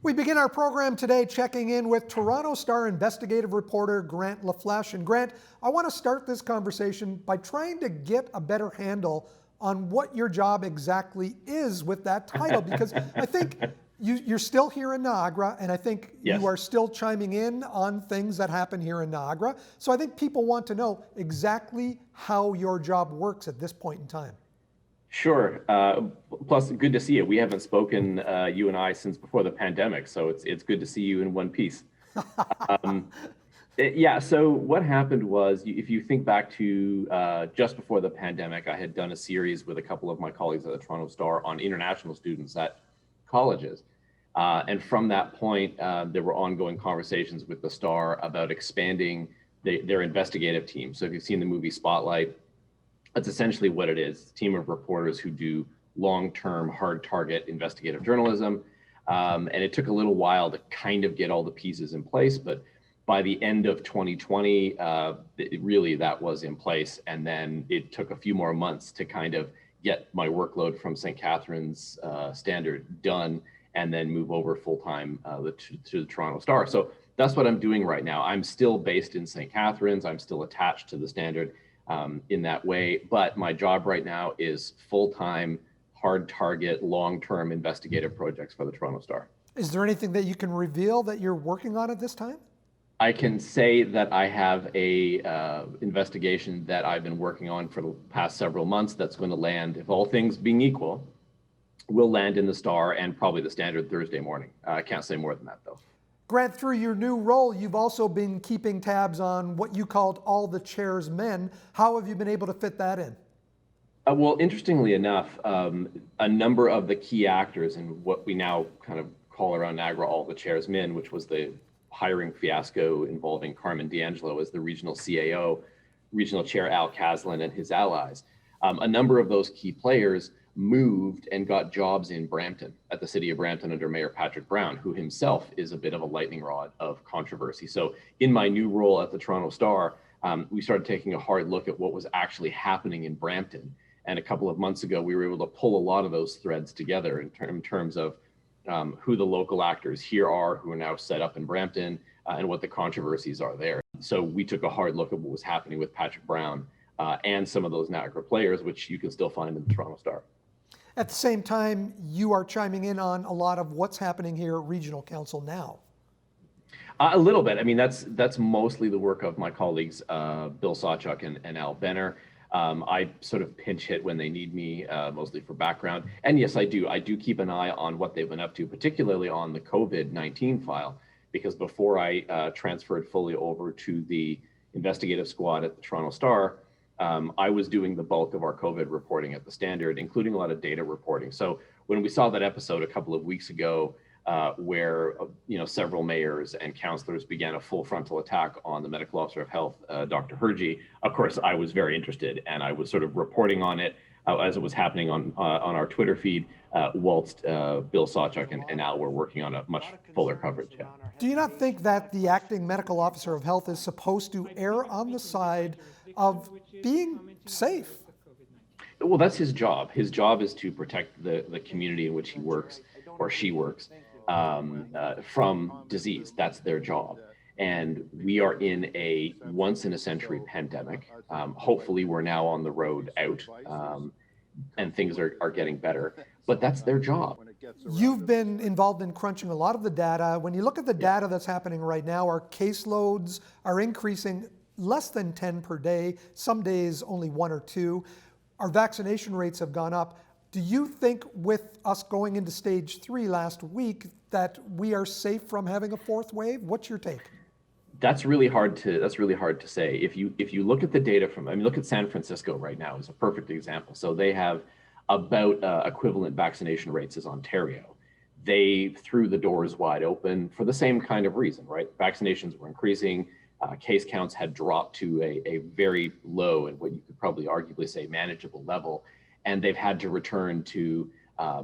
We begin our program today checking in with Toronto Star investigative reporter Grant LaFleche. And Grant, I want to start this conversation by trying to get a better handle on what your job exactly is with that title, because I think you're still here in Niagara, and I think Yes. you are still chiming in on things that happen here in Niagara. So I think people want to know exactly how your job works at this point in time. Sure. Plus, good to see you. We haven't spoken, you and I, since before the pandemic, so it's good to see you in one piece. Yeah. So what happened was, if you think back to just before the pandemic, I had done a series with a couple of my colleagues at the Toronto Star on international students at colleges, and from that point, there were ongoing conversations with the Star about expanding their investigative team. So if you've seen the movie Spotlight, that's essentially what it is. It's a team of reporters who do long-term, hard target investigative journalism. And it took a little while to kind of get all the pieces in place, but by the end of 2020, really that was in place. And then it took a few more months to kind of get my workload from St. Catharines Standard done and then move over full-time to the Toronto Star. So that's what I'm doing right now. I'm still based in St. Catharines. I'm still attached to the Standard in that way. But my job right now is full-time, hard target, long-term investigative projects for the Toronto Star. Is there anything that you can reveal that you're working on at this time? I can say that I have a investigation that I've been working on for the past several months that's going to land, if all things being equal, will land in the Star and probably the Standard Thursday morning. I can't say more than that, though. Grant, through your new role, you've also been keeping tabs on what you called all the chair's men. How have you been able to fit that in? Well, interestingly enough, a number of the key actors in what we now kind of call around Niagara all the chair's men, which was the hiring fiasco involving Carmen D'Angelo as the regional CAO, regional chair Al Caslin and his allies. A number of those key players moved and got jobs in Brampton, at the city of Brampton under Mayor Patrick Brown, who himself is a bit of a lightning rod of controversy. So in my new role at the Toronto Star, we started taking a hard look at what was actually happening in Brampton. And a couple of months ago, we were able to pull a lot of those threads together in terms of who the local actors here are, who are now set up in Brampton, and what the controversies are there. So we took a hard look at what was happening with Patrick Brown and some of those Niagara players, which you can still find in the Toronto Star. At the same time, you are chiming in on a lot of what's happening here at Regional Council now. A little bit. I mean, that's mostly the work of my colleagues, Bill Sawchuk and Al Benner. I sort of pinch hit when they need me, mostly for background. And yes, I do keep an eye on what they've been up to, particularly on the COVID-19 file, because before I transferred fully over to the investigative squad at the Toronto Star, I was doing the bulk of our COVID reporting at the Standard, including a lot of data reporting. So when we saw that episode a couple of weeks ago, where several mayors and councillors began a full frontal attack on the medical officer of health, Dr. Hergy, of course, I was very interested, and I was sort of reporting on it as it was happening on our Twitter feed, whilst Bill Sawchuk and Al were working on a much fuller coverage. Yeah. Do you not think that the acting medical officer of health is supposed to err on the side of being safe? Well, that's his job. His job is to protect the community in which he works or she works from disease. That's their job. And we are in a once in a century pandemic. Hopefully we're now on the road out and things are getting better, but that's their job. You've been involved in crunching a lot of the data. When you look at the data that's happening right now, our caseloads are increasing less than 10 per day, some days only 1 or 2. Our vaccination rates have gone up. Do you think with us going into stage 3 last week that we are safe from having a fourth wave? What's your take? That's really hard to say. If you look at the data look at San Francisco right now is a perfect example. So they have about equivalent vaccination rates as Ontario. They threw the doors wide open for the same kind of reason, right? Vaccinations were increasing. Case counts had dropped to a very low and what you could probably arguably say manageable level. And they've had to return to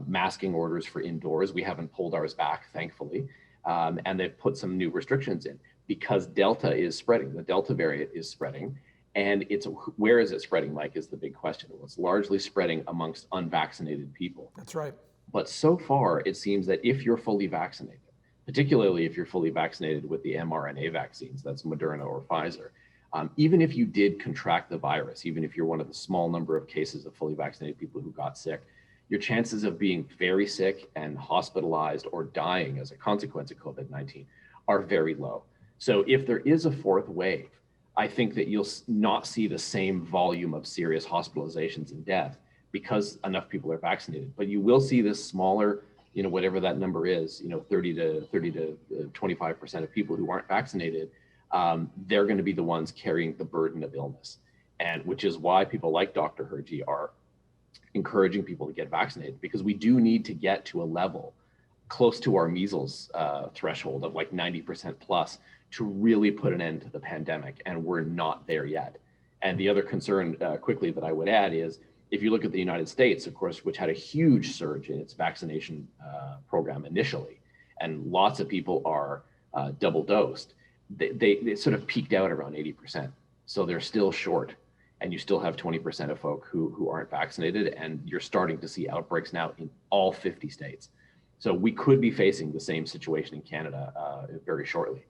masking orders for indoors. We haven't pulled ours back, thankfully. And they've put some new restrictions in because Delta is spreading. The Delta variant is spreading. And where is it spreading, Mike, is the big question. Well, it's largely spreading amongst unvaccinated people. That's right. But so far, it seems that if you're fully vaccinated, particularly if you're fully vaccinated with the mRNA vaccines, that's Moderna or Pfizer. Even if you did contract the virus, even if you're one of the small number of cases of fully vaccinated people who got sick, your chances of being very sick and hospitalized or dying as a consequence of COVID-19 are very low. So if there is a fourth wave, I think that you'll not see the same volume of serious hospitalizations and death because enough people are vaccinated. But you will see this smaller, whatever that number is, 30 to 25% of people who aren't vaccinated, they're going to be the ones carrying the burden of illness. And which is why people like Dr. Hergy are encouraging people to get vaccinated, because we do need to get to a level close to our measles threshold of like 90% plus to really put an end to the pandemic. And we're not there yet. And the other concern quickly that I would add is, if you look at the United States, of course, which had a huge surge in its vaccination program initially, and lots of people are double dosed, they sort of peaked out around 80%. So they're still short. And you still have 20% of folk who aren't vaccinated, and you're starting to see outbreaks now in all 50 states. So we could be facing the same situation in Canada very shortly.